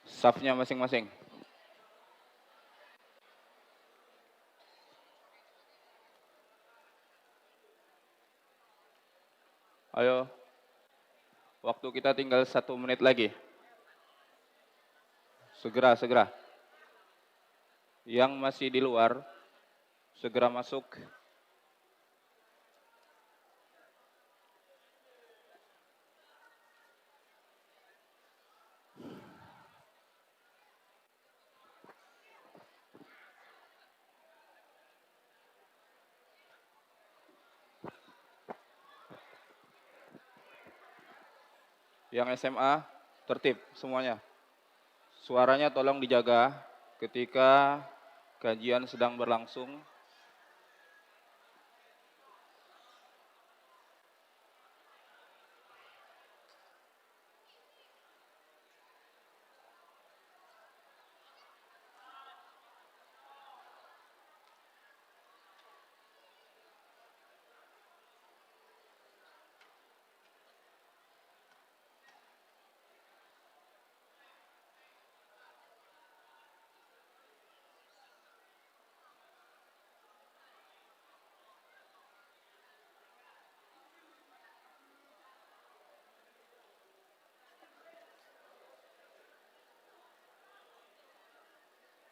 Safnya masing-masing. Ayo, waktu kita tinggal 1 menit lagi. Segera, segera. Yang masih di luar, segera masuk. Yang SMA, tertib semuanya. Suaranya tolong dijaga ketika kajian sedang berlangsung.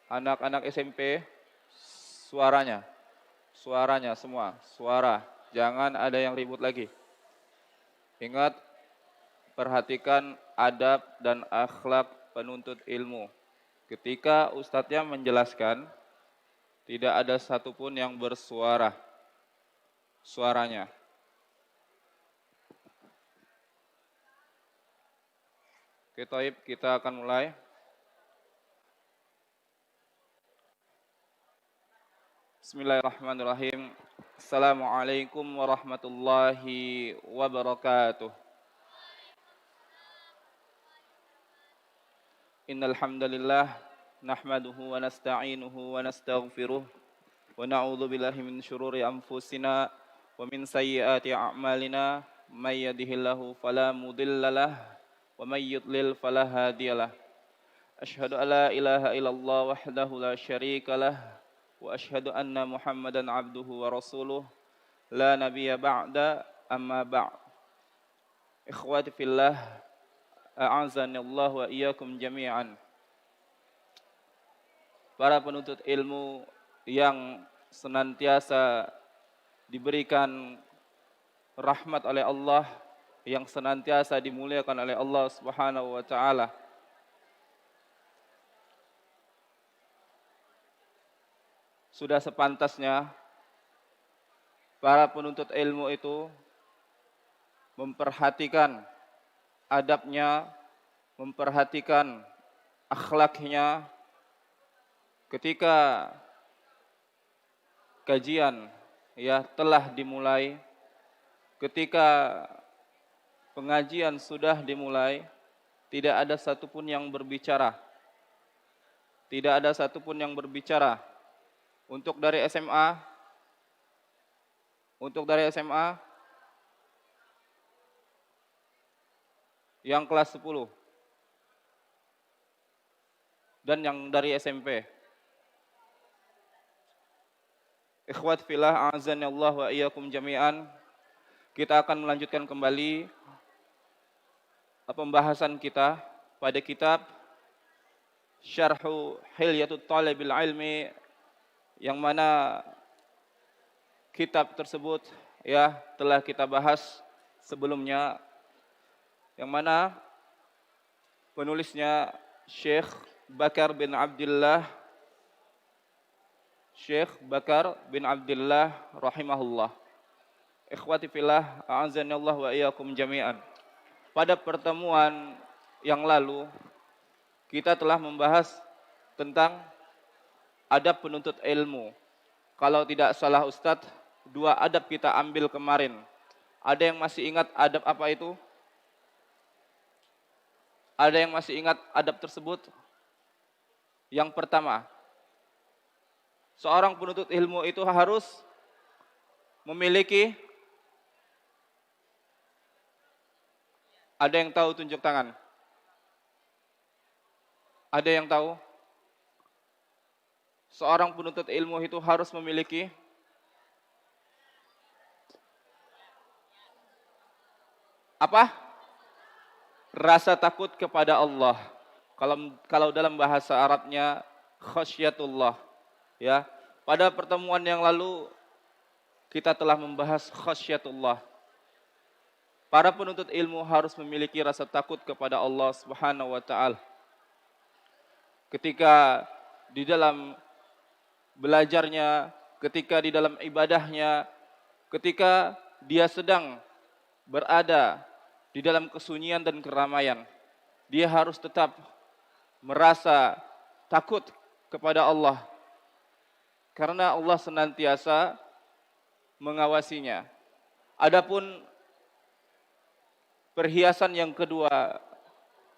Anak-anak SMP, suaranya. Suaranya semua, suara. Jangan ada yang ribut lagi. Ingat, perhatikan adab dan akhlak penuntut ilmu. Ketika ustadznya menjelaskan, tidak ada satupun yang bersuara. Suaranya. Oke, Toib, kita akan mulai. Bismillahirrahmanirrahim. Assalamualaikum warahmatullahi wabarakatuh. Innal hamdalillah nahmaduhu wa nasta'inuhu wa nastaghfiruh wa na'udzu billahi min syururi anfusina wa min sayyiati a'malina may yahdihillahu fala mudhillalah wa may yudlil fala hadiyalah. Asyhadu an la ilaha illallah wahdahu la syarikalah wa asyhadu anna Muhammadan abduhu wa rasuluh la nabiyya ba'da amma ba'd. Ikhwati fillah, a'azanillah wa iyyakum jami'an. Para penuntut ilmu yang senantiasa diberikan rahmat oleh Allah, yang senantiasa dimuliakan oleh Allah Subhanahu wa taala. Sudah sepantasnya para penuntut ilmu itu memperhatikan adabnya, memperhatikan akhlaknya ketika kajian telah dimulai, ketika pengajian sudah dimulai, tidak ada satupun yang berbicara. Tidak ada satupun yang berbicara. Untuk dari SMA, yang kelas 10 dan yang dari SMP. Ikhwat fillah, a'azanillah wa iyyakum jami'an. Kita akan melanjutkan kembali pembahasan kita pada kitab Syarhu Hilyatut Thalibil Ilmi, yang mana kitab tersebut telah kita bahas sebelumnya, yang mana penulisnya Syekh Bakar bin Abdullah rahimahullah. Ikhwati fillah, a'azanillah wa iyyakum jami'an. Pada pertemuan yang lalu kita telah membahas tentang adab penuntut ilmu. Kalau tidak salah Ustadz, 2 adab kita ambil kemarin. Ada yang masih ingat adab apa itu? Ada yang masih ingat adab tersebut? Yang pertama, seorang penuntut ilmu itu harus memiliki, ada yang tahu tunjuk tangan? Ada yang tahu? Seorang penuntut ilmu itu harus memiliki apa? Rasa takut kepada Allah. Kalau dalam bahasa Arabnya khasyatullah, ya. Pada pertemuan yang lalu kita telah membahas khasyatullah. Para penuntut ilmu harus memiliki rasa takut kepada Allah Subhanahu wa taala. Ketika di dalam belajarnya, ketika di dalam ibadahnya, ketika dia sedang berada di dalam kesunyian dan keramaian, dia harus tetap merasa takut kepada Allah. Karena Allah senantiasa mengawasinya. Adapun perhiasan yang kedua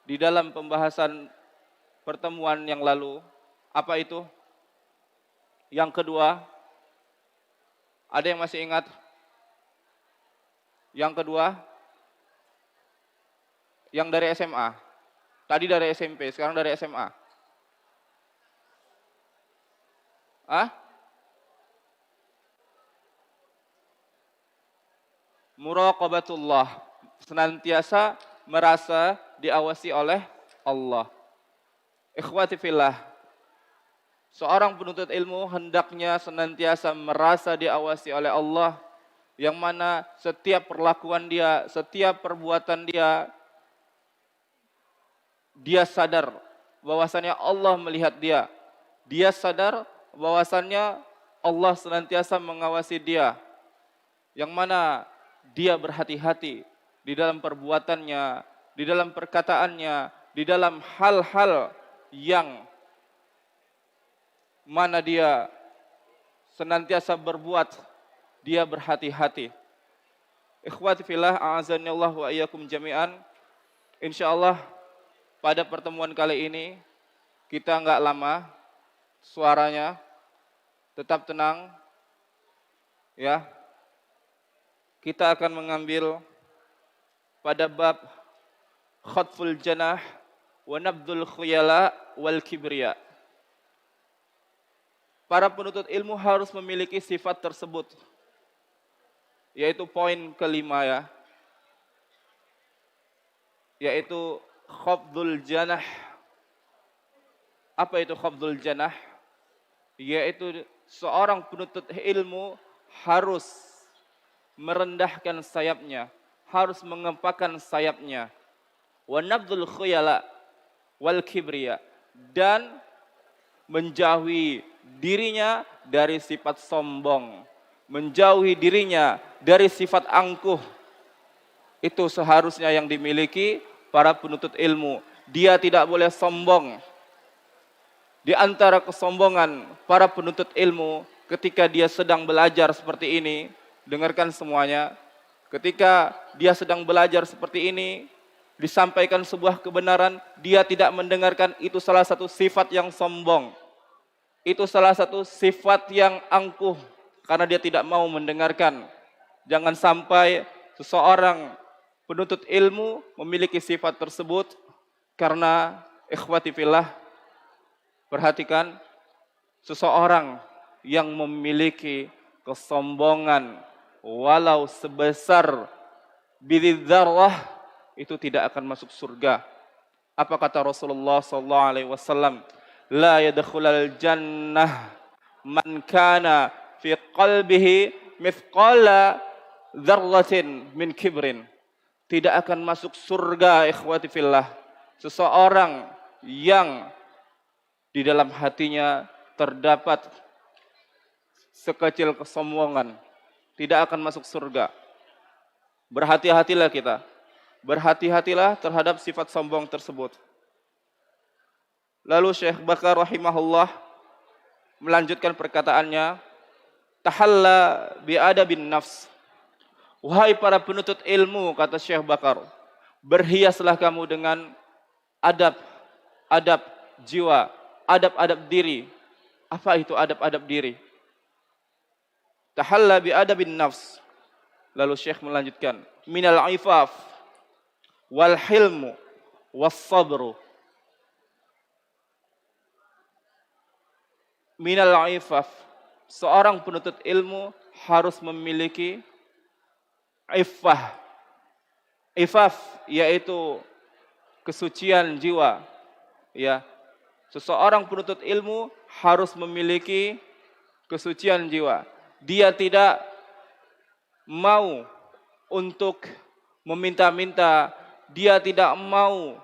di dalam pembahasan pertemuan yang lalu, apa itu? Yang kedua, ada yang masih ingat? Yang kedua, yang dari SMA. Tadi dari SMP, sekarang dari SMA. Muraqabatullah, senantiasa merasa diawasi oleh Allah. Ikhwati fillah, seorang penuntut ilmu hendaknya senantiasa merasa diawasi oleh Allah, yang mana setiap perlakuan dia, setiap perbuatan dia, dia sadar bahwasannya Allah melihat dia. Dia sadar bahwasannya Allah senantiasa mengawasi dia, yang mana dia berhati-hati di dalam perbuatannya, di dalam perkataannya, di dalam hal-hal yang mana dia senantiasa berbuat, dia berhati-hati. Ikhwati fillah, a'azanillah wa iyyakum jami'an. Insyaallah pada pertemuan kali ini kita enggak lama, suaranya tetap tenang, ya. Kita akan mengambil pada bab khatful janah wa nabdul khuyala wal kibriya. Para penuntut ilmu harus memiliki sifat tersebut, yaitu poin kelima, ya, yaitu khafdul janah. Apa itu khafdul janah? Yaitu seorang penuntut ilmu harus merendahkan sayapnya, harus mengepakkan sayapnya. Wa nabdul khuyala wal kibriya, dan menjauhi dirinya dari sifat sombong, menjauhi dirinya dari sifat angkuh. Itu seharusnya yang dimiliki para penuntut ilmu. Dia tidak boleh sombong. Di antara kesombongan para penuntut ilmu ketika dia sedang belajar seperti ini, dengarkan semuanya. Ketika dia sedang belajar seperti ini, disampaikan sebuah kebenaran, dia tidak mendengarkan, itu salah satu sifat yang sombong. Itu salah satu sifat yang angkuh, karena dia tidak mau mendengarkan. Jangan sampai seseorang penuntut ilmu memiliki sifat tersebut, karena ikhwati fillah, perhatikan, seseorang yang memiliki kesombongan walau sebesar bidhi dzarrah itu tidak akan masuk surga. Apa kata Rasulullah sallallahu alaihi wasallam? La yadkhulul jannah man kana fi qalbihi mithqala dzarratin min kibrin. Tidak akan masuk surga, ikhwati fillah, seseorang yang di dalam hatinya terdapat sekecil kesombongan, tidak akan masuk surga. Berhati-hatilah kita. Berhati-hatilah terhadap sifat sombong tersebut. Lalu Syekh Bakar rahimahullah melanjutkan perkataannya, tahalla bi'adabin nafs. Wahai para penuntut ilmu, kata Syekh Bakar, berhiaslah kamu dengan adab jiwa, adab diri. Apa itu adab diri? Tahalla bi'adabin nafs. Lalu Syekh melanjutkan, minal ifaf wal hilmu was sabru. minal ifaf. Seorang penuntut ilmu harus memiliki iffah. Ifaf yaitu kesucian jiwa, ya. Seseorang penuntut ilmu harus memiliki kesucian jiwa. Dia tidak mau untuk meminta-minta, dia tidak mau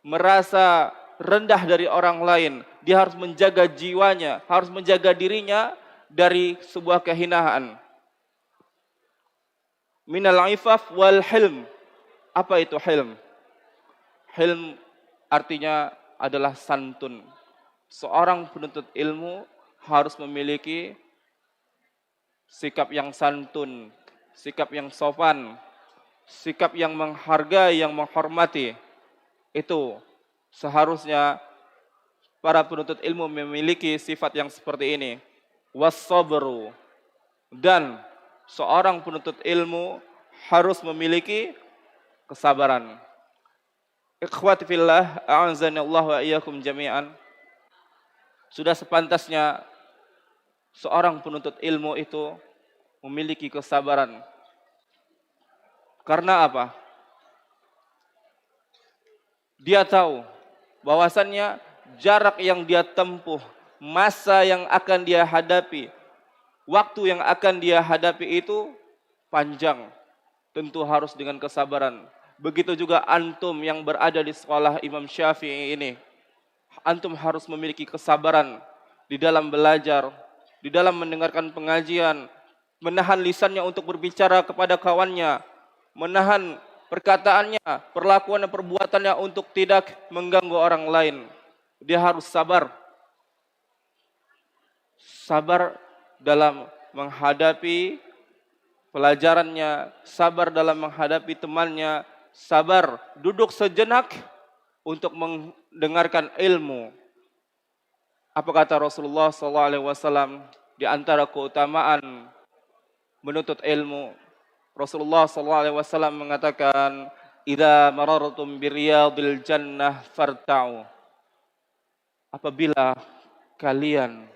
merasa rendah dari orang lain. Dia harus menjaga jiwanya, harus menjaga dirinya dari sebuah kehinaan. Minal ifaf wal hilm. Apa itu hilm? Hilm artinya adalah santun. Seorang penuntut ilmu harus memiliki sikap yang santun, sikap yang sopan, sikap yang menghargai, yang menghormati. Itu seharusnya para penuntut ilmu memiliki sifat yang seperti ini. Was-sabru. Dan seorang penuntut ilmu harus memiliki kesabaran. Ikhwati fillah, a'azani Allah wa iyyakum jami'an. Sudah sepantasnya seorang penuntut ilmu itu memiliki kesabaran. Karena apa? Dia tahu bahwasannya jarak yang dia tempuh, masa yang akan dia hadapi, waktu yang akan dia hadapi itu panjang. Tentu harus dengan kesabaran. Begitu juga antum yang berada di sekolah Imam Syafi'i ini. Antum harus memiliki kesabaran di dalam belajar, di dalam mendengarkan pengajian, menahan lisannya untuk berbicara kepada kawannya, menahan perkataannya, perlakuan dan perbuatannya untuk tidak mengganggu orang lain. Dia harus sabar. Sabar dalam menghadapi pelajarannya, sabar dalam menghadapi temannya, sabar duduk sejenak untuk mendengarkan ilmu. Apa kata Rasulullah SAW di antara keutamaan menuntut ilmu? Rasulullah SAW mengatakan, "Idza marartum biriyadil jannah farta'u." Apabila kalian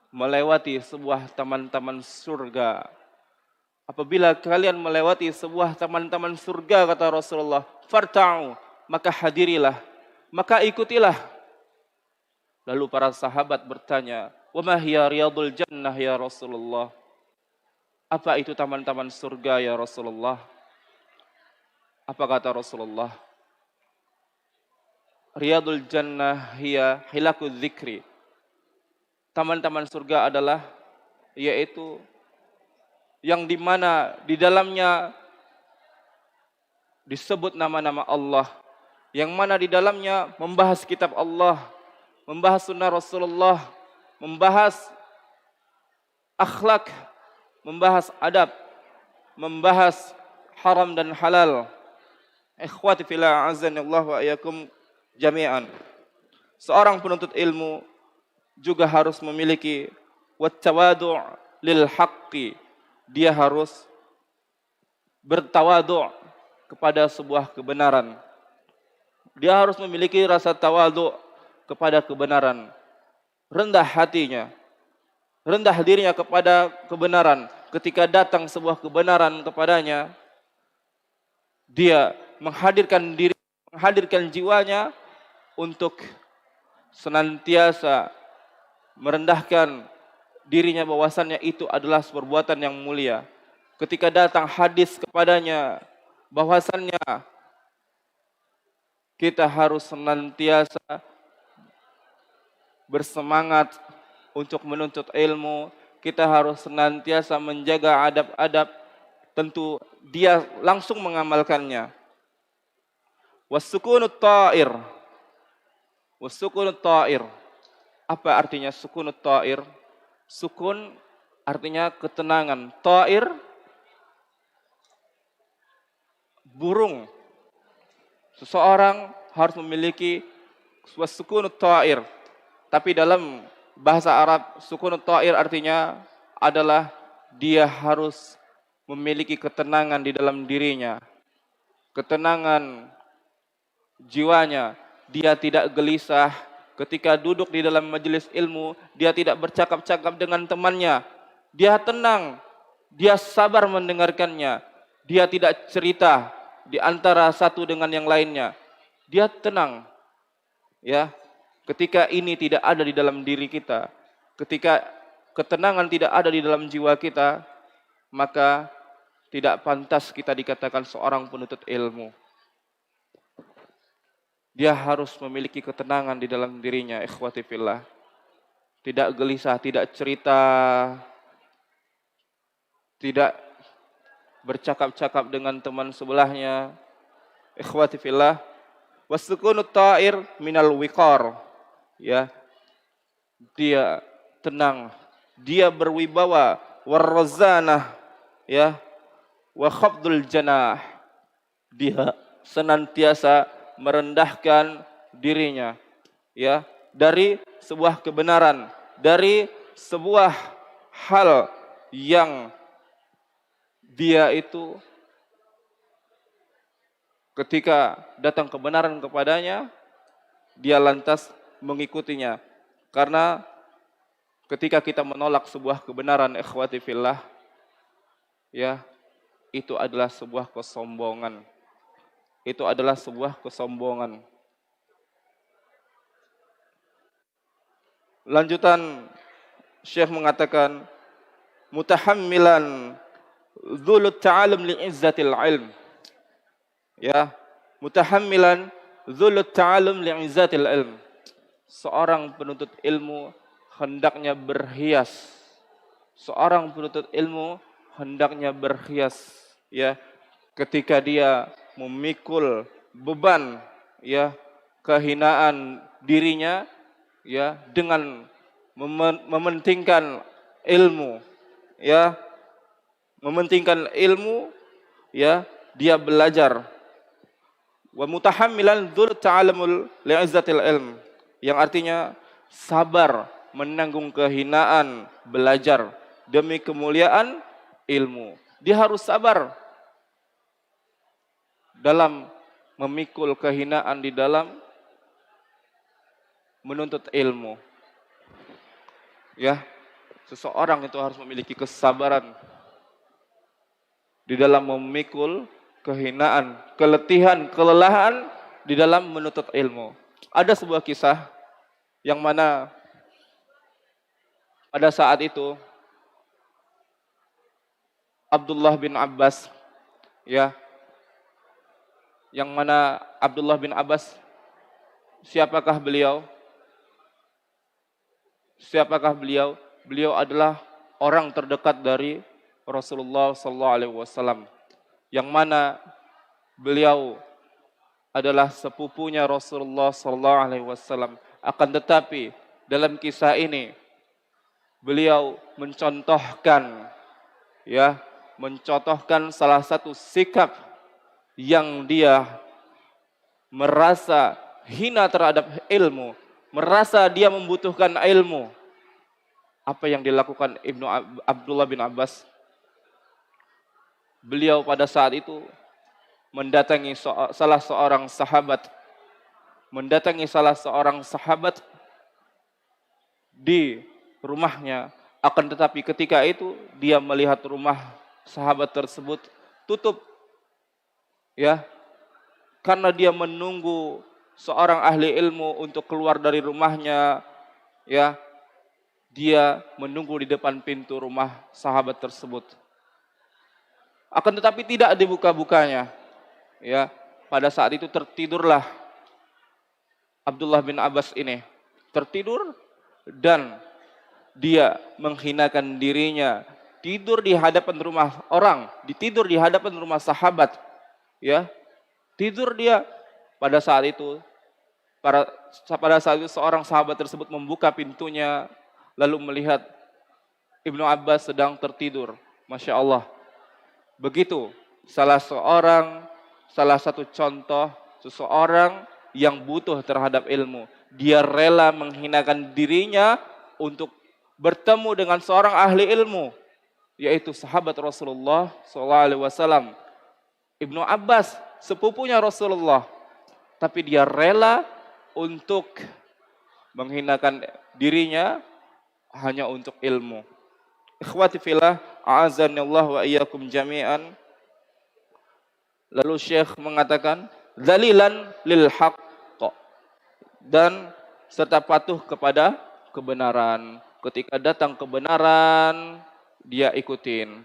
melewati sebuah taman-taman surga, apabila kalian melewati sebuah taman-taman surga, kata Rasulullah, farta'u, maka hadirilah, maka ikutilah. Lalu para sahabat bertanya, "Wa ma hiya riyadul jannah ya Rasulullah?" Apa itu taman-taman surga ya Rasulullah? Apa kata Rasulullah? Riyadul jannah hiya hilakul dzikri. Taman-taman surga adalah yaitu yang dimana di dalamnya disebut nama-nama Allah, yang mana di dalamnya membahas kitab Allah, membahas sunnah Rasulullah, membahas akhlak, membahas adab, membahas haram dan halal. Ikhwati fillah, azanillah wa iyyakum jami'an. Seorang penuntut ilmu juga harus memiliki wattawadu' lil haqqi. Dia harus bertawadu' kepada sebuah kebenaran. Dia harus memiliki rasa tawadu' kepada kebenaran. Rendah hatinya, rendah dirinya kepada kebenaran. Ketika datang sebuah kebenaran kepadanya, dia menghadirkan diri, menghadirkan jiwanya untuk senantiasa merendahkan dirinya bahwasannya itu adalah perbuatan yang mulia. Ketika datang hadis kepadanya bahwasannya kita harus senantiasa bersemangat untuk menuntut ilmu, kita harus senantiasa menjaga adab-adab, tentu dia langsung mengamalkannya. Wasukunut ta'ir. Wasukunut ta'ir. Apa artinya sukunut ta'ir? Sukun artinya ketenangan. Ta'ir, burung. Seseorang harus memiliki wasukunut ta'ir. Tapi dalam bahasa Arab, sukunut ta'ir artinya adalah dia harus memiliki ketenangan di dalam dirinya. Ketenangan jiwanya, dia tidak gelisah ketika duduk di dalam majelis ilmu, dia tidak bercakap-cakap dengan temannya. Dia tenang, dia sabar mendengarkannya. Dia tidak cerita di antara satu dengan yang lainnya. Dia tenang. Ya. Ketika ini tidak ada di dalam diri kita, ketika ketenangan tidak ada di dalam jiwa kita, maka tidak pantas kita dikatakan seorang penuntut ilmu. Dia harus memiliki ketenangan di dalam dirinya, ikhwati fillah. Tidak gelisah, tidak cerita, tidak bercakap-cakap dengan teman sebelahnya. Ikhwati fillah, wasukunut ta'ir minal wiqar. Ya, dia tenang, dia berwibawa, warrazanah, ya, wa khafdul janah. Dia senantiasa merendahkan dirinya, ya, dari sebuah kebenaran, dari sebuah hal yang dia itu ketika datang kebenaran kepadanya, dia lantas mengikutinya. Karena ketika kita menolak sebuah kebenaran, ikhwati fillah, ya, itu adalah sebuah kesombongan. Itu adalah sebuah kesombongan. Lanjutan Syekh mengatakan, mutahammilan dzulut ta'alum li'izzatil ilm. Ya, mutahammilan dzulut ta'alum li'izzatil ilm. Seorang penuntut ilmu hendaknya berhias. Seorang penuntut ilmu hendaknya berhias, ya, ketika dia memikul beban, ya, kehinaan dirinya, ya, dengan mementingkan ilmu, ya, mementingkan ilmu, ya, dia belajar. Wa mutahammilan dzul ta'alumul li'izzatil ilm, yang artinya sabar menanggung kehinaan belajar demi kemuliaan ilmu. Dia harus sabar dalam memikul kehinaan di dalam menuntut ilmu. Ya, seseorang itu harus memiliki kesabaran di dalam memikul kehinaan, keletihan, kelelahan di dalam menuntut ilmu. Ada sebuah kisah yang mana pada saat itu Abdullah bin Abbas, ya, yang mana Abdullah bin Abbas, siapakah beliau? Siapakah beliau? Beliau adalah orang terdekat dari Rasulullah sallallahu alaihi wasallam, yang mana beliau adalah sepupunya Rasulullah sallallahu alaihi wasallam. Akan tetapi dalam kisah ini beliau mencontohkan, ya, mencontohkan salah satu sikap yang dia merasa hina terhadap ilmu, merasa dia membutuhkan ilmu. Apa yang dilakukan Abdullah bin Abbas? Beliau pada saat itu mendatangi salah seorang sahabat di rumahnya. Akan tetapi ketika itu dia melihat rumah sahabat tersebut tutup, ya, karena dia menunggu seorang ahli ilmu untuk keluar dari rumahnya, ya, dia menunggu di depan pintu rumah sahabat tersebut. Akan tetapi tidak dibuka-bukanya, ya. Pada saat itu tertidurlah Abdullah bin Abbas ini, tertidur, dan dia menghinakan dirinya, tidur di hadapan rumah orang, tidur di hadapan rumah sahabat, ya. Tidur dia. Pada saat itu seorang sahabat tersebut membuka pintunya, lalu melihat Ibnu Abbas sedang tertidur. Masya Allah. Begitu salah satu contoh seseorang yang butuh terhadap ilmu. Dia rela menghinakan dirinya untuk bertemu dengan seorang ahli ilmu, yaitu sahabat Rasulullah SAW. Ibnu Abbas, sepupunya Rasulullah. Tapi dia rela untuk menghinakan dirinya hanya untuk ilmu. Ikhwati fillah, a'azanillah wa iyyakum jami'an. Lalu Syekh mengatakan, dzalilan lil haqq, dan serta patuh kepada kebenaran. Ketika datang kebenaran, dia ikutin.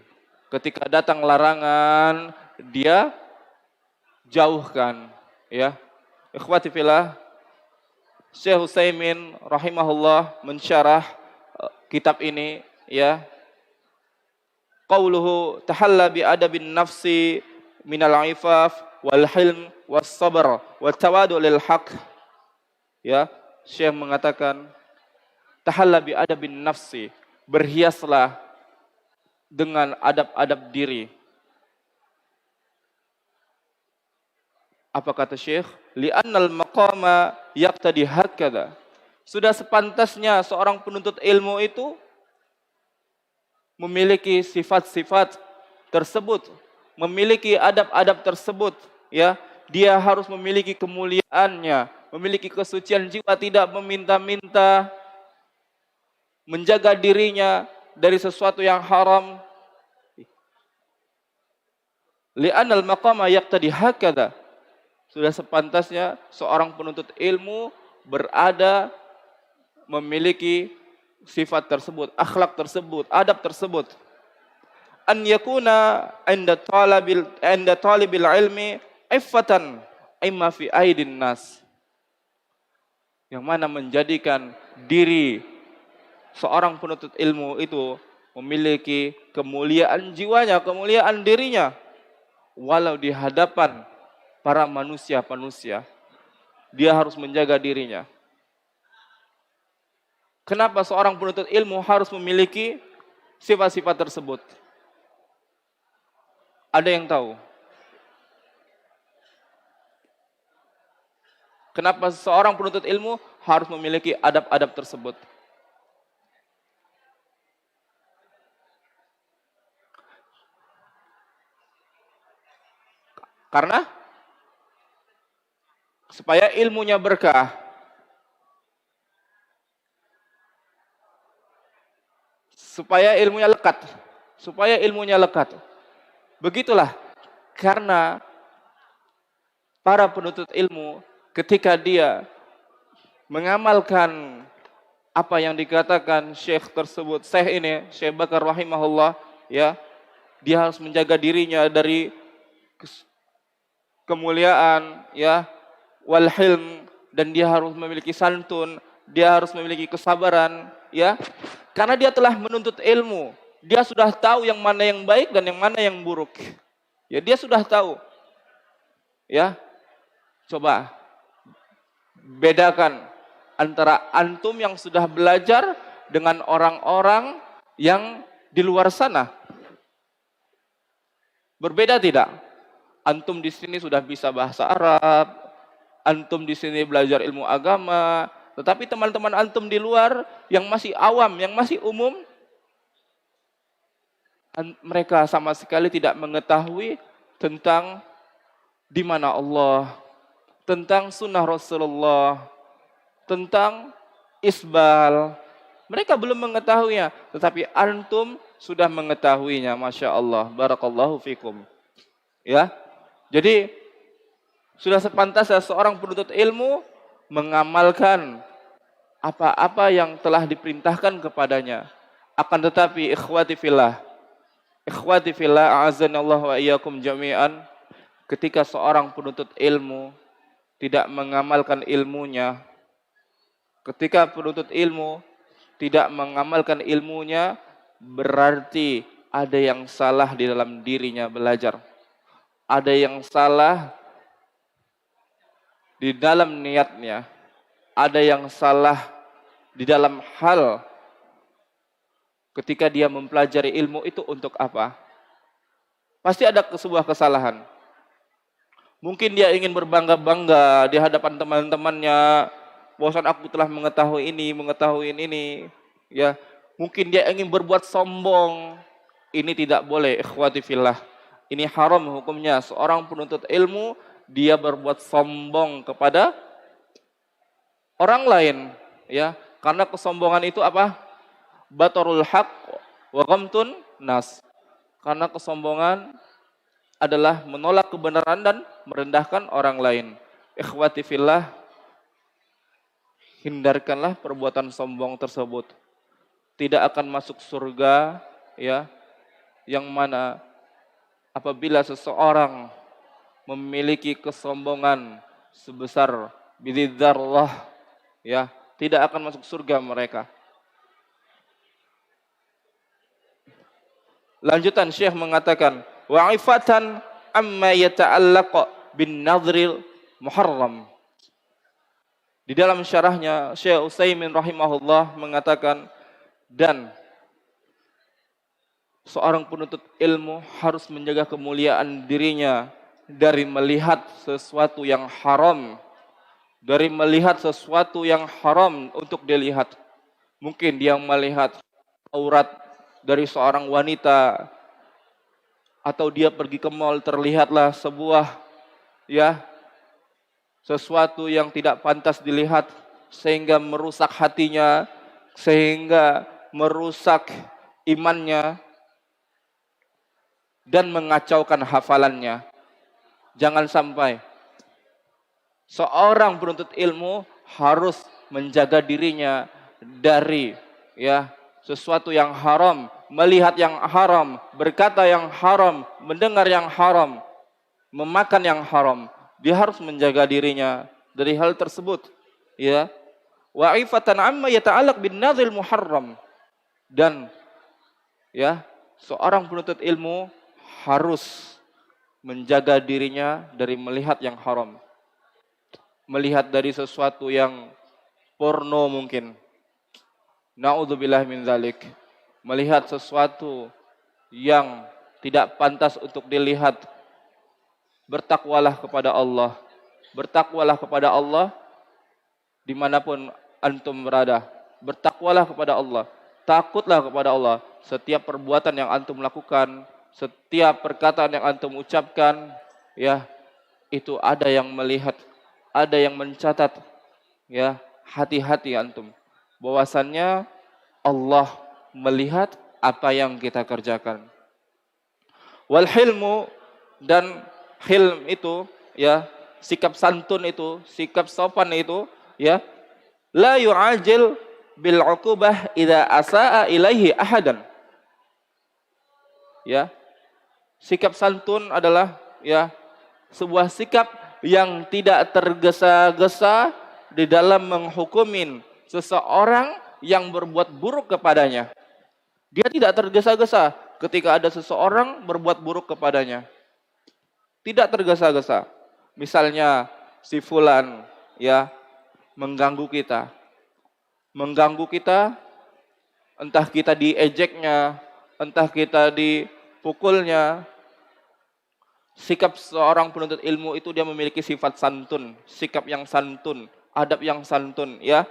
Ketika datang larangan, dia jauhkan. Ya, ikhwati fillah, Syekh Utsaimin rahimahullah mensyarah kitab ini, ya. Qauluhu tahalla bi adabin nafsi minal ifaf wal hilm was sabr wat tawadu lil haqq. Ya, Syekh mengatakan tahalla bi adabin nafsi, berhiaslah dengan adab-adab diri. Apa kata Syekh? Li'annal maqama yaqtadi hakadha. Sudah sepantasnya seorang penuntut ilmu itu memiliki sifat-sifat tersebut, memiliki adab-adab tersebut, ya. Dia harus memiliki kemuliaannya, memiliki kesucian jiwa, tidak meminta-minta, menjaga dirinya dari sesuatu yang haram. Li'anal maqama yaqtadi hakadha. Sudah sepantasnya seorang penuntut ilmu berada, memiliki sifat tersebut, akhlak tersebut, adab tersebut. An yakuna inda talibil ilmi iffatan imma fi aidin nas. Yang mana menjadikan diri seorang penuntut ilmu itu memiliki kemuliaan jiwanya, kemuliaan dirinya, walau di hadapan para manusia-manusia. Dia harus menjaga dirinya. Kenapa seorang penuntut ilmu harus memiliki sifat-sifat tersebut? Ada yang tahu? Kenapa seorang penuntut ilmu harus memiliki adab-adab tersebut? Karena supaya ilmunya berkah. Supaya ilmunya lekat. Supaya ilmunya lekat. Begitulah. Karena para penuntut ilmu ketika dia mengamalkan apa yang dikatakan Syekh tersebut, Syekh Bakar rahimahullah, ya, dia harus menjaga dirinya dari kemuliaan, ya, wal hilm, dan dia harus memiliki santun, dia harus memiliki kesabaran, ya. Karena dia telah menuntut ilmu, dia sudah tahu yang mana yang baik dan yang mana yang buruk. Ya, dia sudah tahu. Ya. Coba bedakan antara antum yang sudah belajar dengan orang-orang yang di luar sana. Berbeda tidak? Antum di sini sudah bisa bahasa Arab, antum di sini belajar ilmu agama, tetapi teman-teman antum di luar yang masih awam, yang masih umum, mereka sama sekali tidak mengetahui tentang di mana Allah, tentang sunnah Rasulullah, tentang isbal. Mereka belum mengetahuinya, tetapi antum sudah mengetahuinya. Masya Allah, barakallahu fikum. Ya, jadi sudah sepantasnya seorang penuntut ilmu mengamalkan apa-apa yang telah diperintahkan kepadanya. Akan tetapi ikhwati fillah, a'azanallah wa iyyakum jami'an, ketika seorang penuntut ilmu tidak mengamalkan ilmunya, ketika penuntut ilmu tidak mengamalkan ilmunya, berarti ada yang salah di dalam dirinya belajar. Ada yang salah di dalam niatnya. Ada yang salah di dalam hal ketika dia mempelajari ilmu itu untuk apa? Pasti ada sebuah kesalahan. Mungkin dia ingin berbangga-bangga di hadapan teman-temannya, bahwasanya aku telah mengetahui ini, ya. Mungkin dia ingin berbuat sombong. Ini tidak boleh, ikhwati fillah. Ini haram hukumnya. Seorang penuntut ilmu dia berbuat sombong kepada orang lain, ya. Karena kesombongan itu apa? Batarul haq wa ghamtun nas. Karena kesombongan adalah menolak kebenaran dan merendahkan orang lain. Ikhwati fillah, hindarkanlah perbuatan sombong tersebut. Tidak akan masuk surga, ya, yang mana apabila seseorang memiliki kesombongan sebesar bidhi dzarrah, ya, tidak akan masuk surga mereka. Lanjutan Syekh mengatakan, wa ifatan amma yata'allaq bin nadhril muharram. Di dalam syarahnya Syekh Utsaimin rahimahullah mengatakan, dan seorang penuntut ilmu harus menjaga kemuliaan dirinya dari melihat sesuatu yang haram, dari melihat sesuatu yang haram untuk dilihat. Mungkin dia melihat aurat dari seorang wanita, atau dia pergi ke mall, terlihatlah sebuah, ya, sesuatu yang tidak pantas dilihat, sehingga merusak hatinya, sehingga merusak imannya, dan mengacaukan hafalannya. Jangan sampai seorang penuntut ilmu harus menjaga dirinya dari, ya, sesuatu yang haram, melihat yang haram, berkata yang haram, mendengar yang haram, memakan yang haram. Dia harus menjaga dirinya dari hal tersebut, ya. Wa ifatan amma yata'allaq bin nadhil muharram. Dan, ya, seorang penuntut ilmu harus menjaga dirinya dari melihat yang haram. Melihat dari sesuatu yang porno mungkin. Na'udzubillah min dzalik. Melihat sesuatu yang tidak pantas untuk dilihat. Bertakwalah kepada Allah. Bertakwalah kepada Allah dimanapun antum berada. Bertakwalah kepada Allah. Takutlah kepada Allah. Setiap perbuatan yang antum lakukan, setiap perkataan yang antum ucapkan, ya, itu ada yang melihat, ada yang mencatat, ya. Hati-hati antum. Bahwasannya Allah melihat apa yang kita kerjakan. Wal hilmu, dan hilm itu, ya, sikap santun itu, sikap sopan itu, ya, la yu'ajil bil 'uqubah idza asaa ilaihi ahadan. Ya. Sikap santun adalah, ya, sebuah sikap yang tidak tergesa-gesa di dalam menghukumin seseorang yang berbuat buruk kepadanya. Dia tidak tergesa-gesa ketika ada seseorang berbuat buruk kepadanya. Tidak tergesa-gesa. Misalnya si fulan, ya, mengganggu kita. Mengganggu kita, entah kita diejeknya, entah kita dipukulnya. Sikap seorang penuntut ilmu itu dia memiliki sifat santun, sikap yang santun, adab yang santun, ya.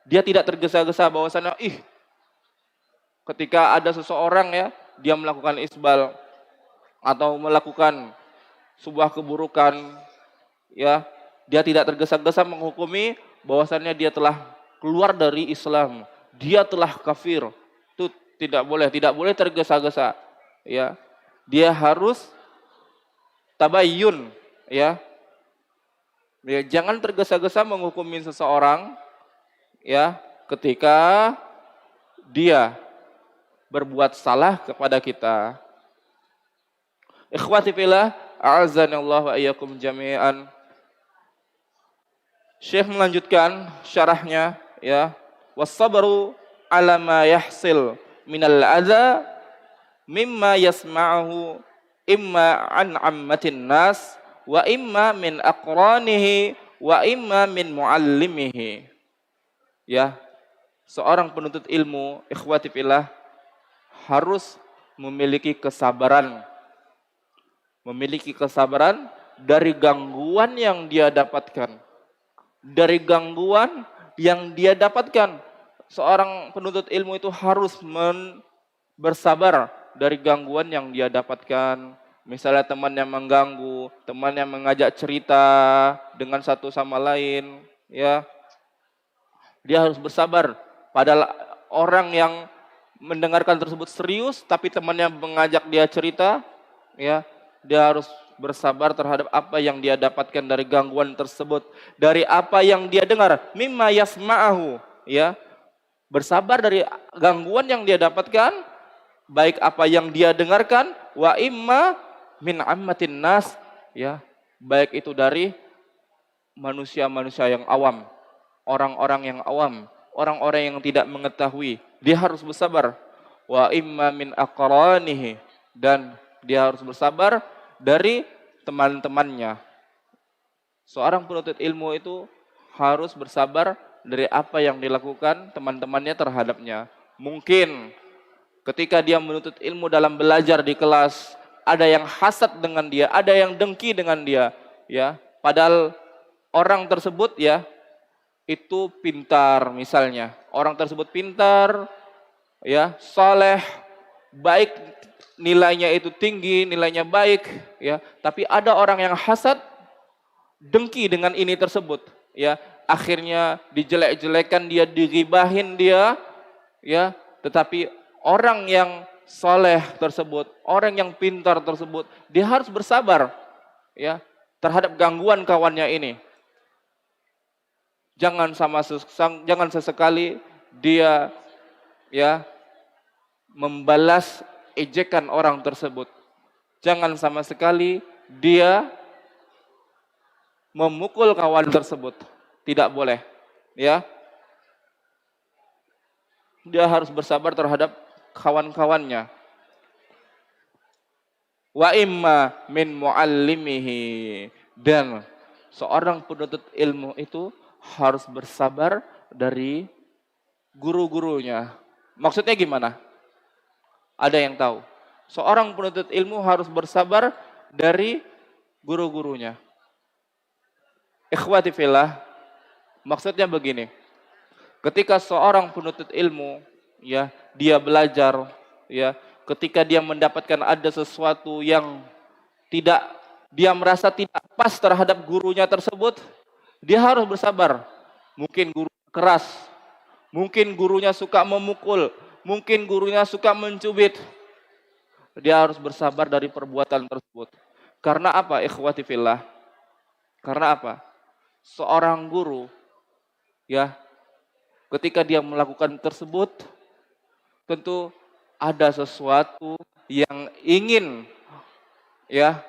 Dia tidak tergesa-gesa bahwasanya ketika ada seseorang, ya, dia melakukan isbal atau melakukan sebuah keburukan, ya, dia tidak tergesa-gesa menghukumi bahwasannya dia telah keluar dari Islam, dia telah kafir. Itu tidak boleh tergesa-gesa, ya. Dia harus tabayyun, ya. Ya, jangan tergesa-gesa menghukumi seseorang, ya, ketika dia berbuat salah kepada kita. Ikhwati fillah, a'azzanallahu wa iyyakum jami'an. Syekh melanjutkan syarahnya, ya. Was-sabru 'ala ma yahsil minal adza mimma yasma'uhu imma an ammatin nas wa imma min aqranihi wa imma min muallimihi. Ya, seorang penuntut ilmu, ikhwati fillah, harus memiliki kesabaran. Memiliki kesabaran dari gangguan yang dia dapatkan. Dari gangguan yang dia dapatkan. Seorang penuntut ilmu itu harus bersabar dari gangguan yang dia dapatkan. Misalnya teman yang mengganggu, teman yang mengajak cerita dengan satu sama lain, ya. Dia harus bersabar. Padahal orang yang mendengarkan tersebut serius, tapi temannya mengajak dia cerita, ya, dia harus bersabar terhadap apa yang dia dapatkan dari gangguan tersebut, dari apa yang dia dengar, mimma yasma'ahu, ya, bersabar dari gangguan yang dia dapatkan, baik apa yang dia dengarkan, wa imma min ammatin nas, ya, baik itu dari manusia-manusia yang awam, orang-orang yang awam, orang-orang yang tidak mengetahui. Dia harus bersabar. Wa imma min aqranihi, dan dia harus bersabar dari teman-temannya. Seorang penuntut ilmu itu harus bersabar dari apa yang dilakukan teman-temannya terhadapnya. Mungkin ketika dia menuntut ilmu dalam belajar di kelas, ada yang hasad dengan dia, ada yang dengki dengan dia, ya. Padahal orang tersebut, ya, itu pintar misalnya. Orang tersebut pintar, ya, saleh, baik, nilainya itu tinggi, nilainya baik, ya. Tapi ada orang yang hasad, dengki dengan ini tersebut, ya. Akhirnya dijelek-jelekan dia, diribahin dia, ya. Tetapi orang yang soleh tersebut, orang yang pintar tersebut, dia harus bersabar, ya, terhadap gangguan kawannya ini. Jangan sesekali dia, ya, membalas ejekan orang tersebut. Jangan sama sekali dia memukul kawan tersebut. Tidak boleh, ya. Dia harus bersabar terhadap kawan-kawannya. Wa imma min muallimihi, dan seorang penuntut ilmu itu harus bersabar dari guru-gurunya. Maksudnya gimana? Ada yang tahu? Seorang penuntut ilmu harus bersabar dari guru-gurunya. Ikhwati fillah, maksudnya begini. Ketika seorang penuntut ilmu, ya, dia belajar, ya, ketika dia mendapatkan ada sesuatu yang tidak, dia merasa tidak pas terhadap gurunya tersebut, dia harus bersabar. Mungkin guru keras, mungkin gurunya suka memukul, mungkin gurunya suka mencubit. Dia harus bersabar dari perbuatan tersebut. Karena apa, ikhwati fillah? Karena apa? Seorang guru, ya, ketika dia melakukan tersebut, tentu ada sesuatu yang ingin, ya,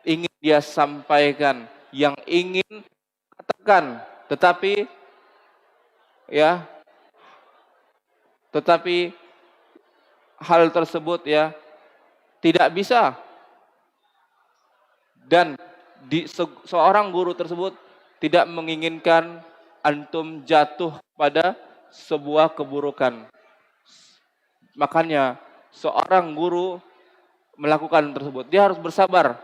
ingin dia sampaikan, yang ingin katakan, tetapi, ya, tetapi hal tersebut, ya, tidak bisa, dan seorang guru tersebut tidak menginginkan antum jatuh pada sebuah keburukan. Makanya seorang guru melakukan tersebut, dia harus bersabar,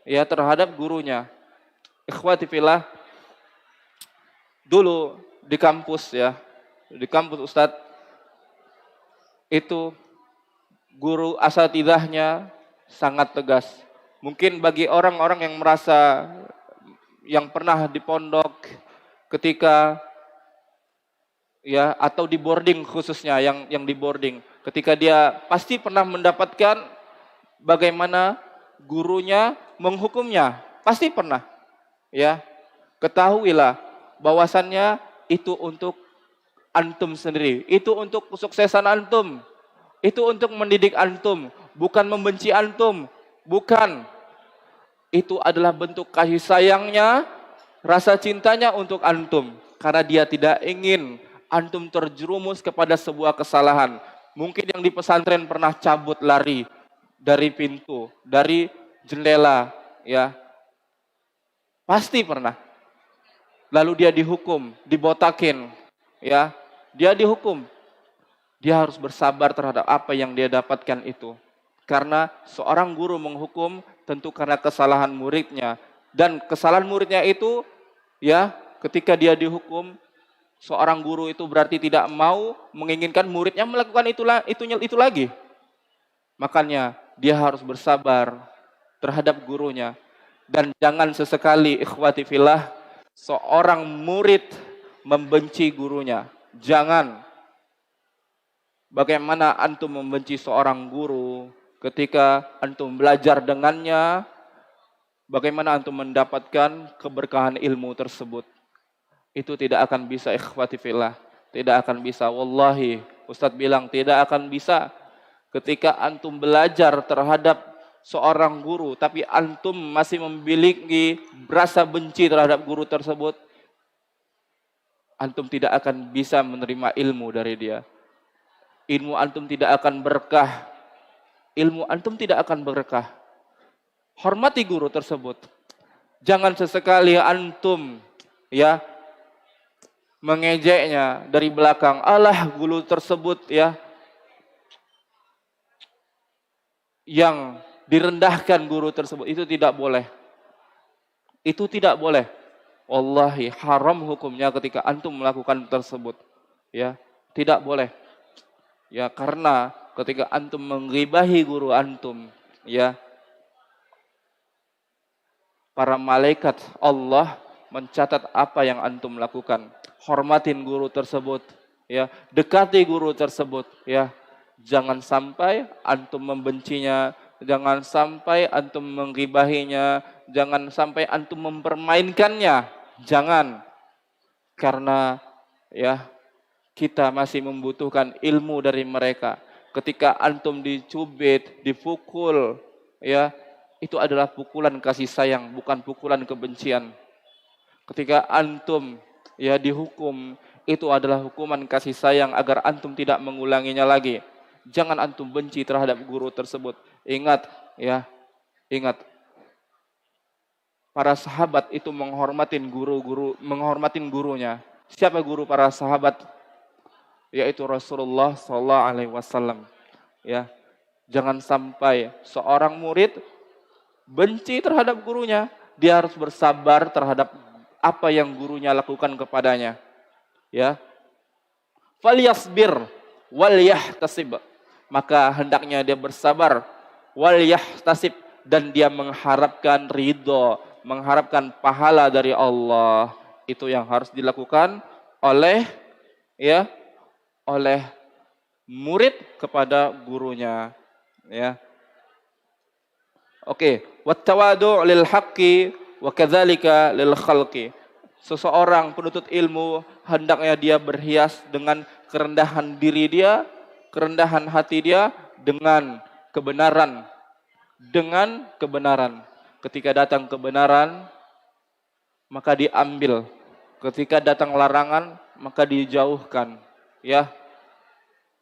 ya, terhadap gurunya. Ikhwati fillah, dulu di kampus, ya, di kampus Ustadz, itu guru asatidahnya sangat tegas. Mungkin bagi orang-orang yang merasa, yang pernah di pondok ketika, ya, atau di boarding, khususnya yang di boarding, ketika dia pasti pernah mendapatkan bagaimana gurunya menghukumnya, pasti pernah, ya. Ketahuilah bahwasannya itu untuk antum sendiri, itu untuk kesuksesan antum, itu untuk mendidik antum, bukan membenci antum, bukan. Itu adalah bentuk kasih sayangnya, rasa cintanya untuk antum, karena dia tidak ingin antum terjerumus kepada sebuah kesalahan. Mungkin yang di pesantren pernah cabut lari dari pintu, dari jendela, ya, pasti pernah. Lalu dia dihukum, dibotakin, ya, dia dihukum. Dia harus bersabar terhadap apa yang dia dapatkan itu. Karena seorang guru menghukum tentu karena kesalahan muridnya, dan kesalahan muridnya itu, ya, ketika dia dihukum, seorang guru itu berarti tidak mau menginginkan muridnya melakukan itu lagi. Makanya dia harus bersabar terhadap gurunya. Dan jangan sesekali, ikhwati fillah, seorang murid membenci gurunya. Jangan. Bagaimana antum membenci seorang guru ketika antum belajar dengannya? Bagaimana antum mendapatkan keberkahan ilmu tersebut? Itu tidak akan bisa, ikhwati fillah. Tidak akan bisa. Wallahi, Ustadz bilang tidak akan bisa. Ketika antum belajar terhadap seorang guru, tapi antum masih memiliki rasa benci terhadap guru tersebut, antum tidak akan bisa menerima ilmu dari dia. Ilmu antum tidak akan berkah. Ilmu antum tidak akan berkah. Hormati guru tersebut. Jangan sesekali antum mengejeknya dari belakang. Alah, guru tersebut yang direndahkan guru tersebut. Itu tidak boleh. Itu tidak boleh. Wallahi haram hukumnya ketika antum melakukan tersebut. Tidak boleh. Karena ketika antum menggibahi guru antum, para malaikat Allah mencatat apa yang antum lakukan. Hormatin guru tersebut, dekati guru tersebut, Jangan sampai antum membencinya, jangan sampai antum menggibahinya, jangan sampai antum mempermainkannya. Jangan. Karena kita masih membutuhkan ilmu dari mereka. Ketika antum dicubit, dipukul, itu adalah pukulan kasih sayang, bukan pukulan kebencian. Ketika antum dihukum, itu adalah hukuman kasih sayang agar antum tidak mengulanginya lagi. Jangan antum benci terhadap guru tersebut. Ingat, ingat. Para sahabat itu menghormatin gurunya. Siapa guru para sahabat? Yaitu Rasulullah sallallahu alaihi wasallam. Jangan sampai seorang murid benci terhadap gurunya. Dia harus bersabar terhadap apa yang gurunya lakukan kepadanya. Falyasbir wal yahtasib. Maka hendaknya dia bersabar, wal yahtasib, dan dia mengharapkan ridho, mengharapkan pahala dari Allah. Itu yang harus dilakukan oleh murid kepada gurunya. Oke, wattawadu' lil haqqi wa kadzalika lil khalqi. Seseorang penuntut ilmu hendaknya dia berhias dengan kerendahan diri dia, kerendahan hati dia dengan kebenaran. Dengan kebenaran. Ketika datang kebenaran, maka diambil. Ketika datang larangan, maka dijauhkan.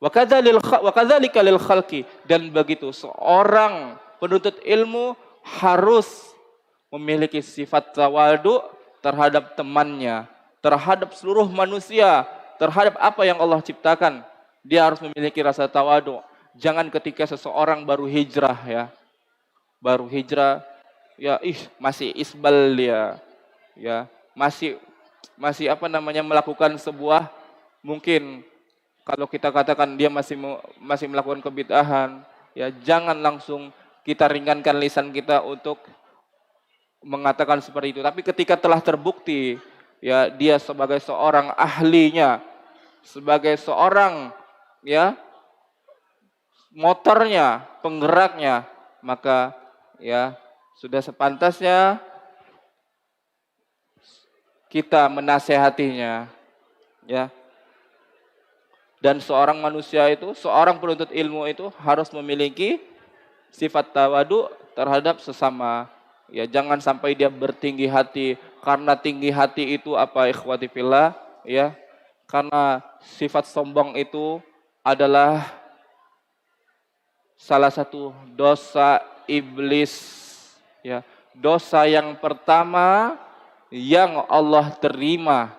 Wa kadzalika lil khalqi. Dan begitu seorang penuntut ilmu harus memiliki sifat tawadu terhadap temannya, terhadap seluruh manusia, terhadap apa yang Allah ciptakan. Dia harus memiliki rasa tawadu. Jangan ketika seseorang baru hijrah baru hijrah, masih isbal dia, masih melakukan sebuah, mungkin kalau kita katakan dia masih melakukan kebid'ahan, jangan langsung kita ringankan lisan kita untuk mengatakan seperti itu. Tapi ketika telah terbukti dia sebagai seorang ahlinya, sebagai seorang motornya, penggeraknya, maka sudah sepantasnya kita menasehatinya. Dan seorang manusia itu, seorang penuntut ilmu itu harus memiliki sifat tawadu terhadap sesama. Jangan sampai dia bertinggi hati. Karena tinggi hati itu apa, ikhwati fillah? Karena sifat sombong itu adalah salah satu dosa iblis. Dosa yang pertama yang Allah terima,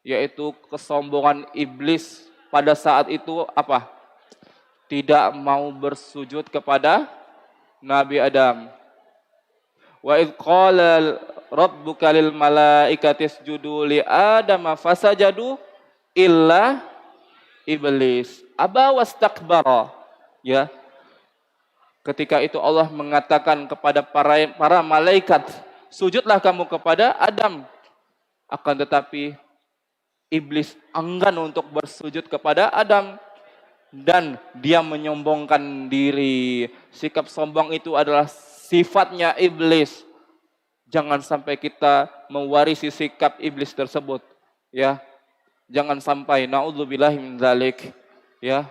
yaitu kesombongan iblis pada saat itu apa? Tidak mau bersujud kepada Nabi Adam. Wa idh qala rabbuka lil malaikati isjudu li adama fasajadu illa iblis aba wastakbara. Ketika itu Allah mengatakan kepada para malaikat, sujudlah kamu kepada Adam. Akan tetapi iblis enggan untuk bersujud kepada Adam dan dia menyombongkan diri. Sikap sombong itu adalah sifatnya iblis. Jangan sampai kita mewarisi sikap iblis tersebut, ya. Jangan sampai, naudzubillahi min dzalik, ya.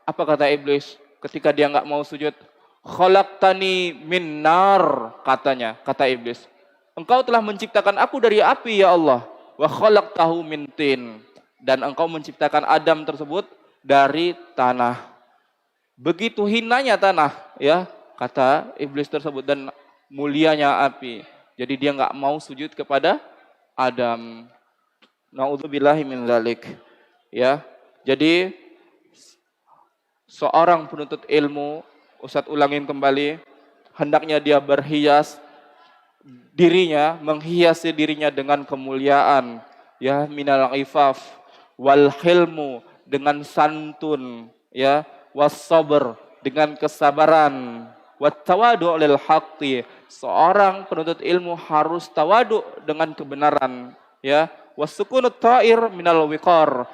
Apa kata iblis ketika dia enggak mau sujud? Khalaqtani min nar, katanya, kata iblis. Engkau telah menciptakan aku dari api ya Allah. Wa khalaqtahu min tin, dan engkau menciptakan Adam tersebut dari tanah. Begitu hinanya tanah, ya, kata iblis tersebut, dan mulianya api. Jadi dia enggak mau sujud kepada Adam. Naudzubillahi min dzalik. Ya. Jadi seorang penuntut ilmu, Ustadz ulangin kembali, hendaknya dia berhias dirinya, menghiasi dirinya dengan kemuliaan, ya, minal ifaf wal hilmu, dengan santun, ya, was sabr, dengan kesabaran, wat tawadu' lil haqqi. Seorang penuntut ilmu harus tawadu dengan kebenaran, ya, wasukunut ta'ir minal wiqar.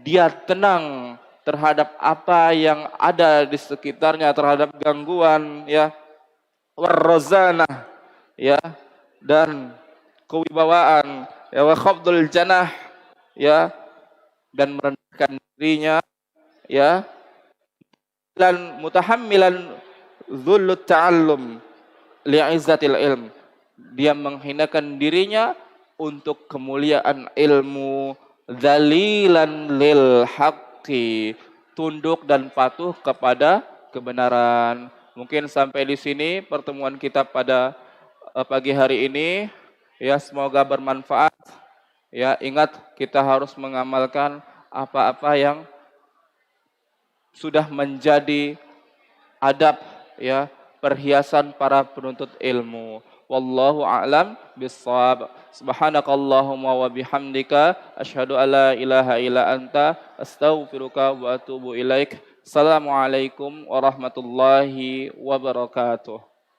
Dia tenang terhadap apa yang ada di sekitarnya, terhadap gangguan, ya, warrazanah, ya, dan kewibawaan, ya, wa khafdul janah, ya, dan merendahkan dirinya, ya, dan mutahammilan dzullut ta'allum li'izzatil ilm. Dia menghinakan dirinya untuk kemuliaan ilmu, dzalilan lil haqqi, tunduk dan patuh kepada kebenaran. Mungkin sampai di sini pertemuan kita pada pagi hari ini, ya, semoga bermanfaat. Ya, ingat kita harus mengamalkan apa-apa yang sudah menjadi adab, ya, perhiasan para penuntut ilmu. Wallahu a'lam bissawab. Subhanakallahumma wa bihamdika asyhadu alla ilaha illa anta astaghfiruka wa atubu ilaik. Assalamualaikum warahmatullahi wabarakatuh.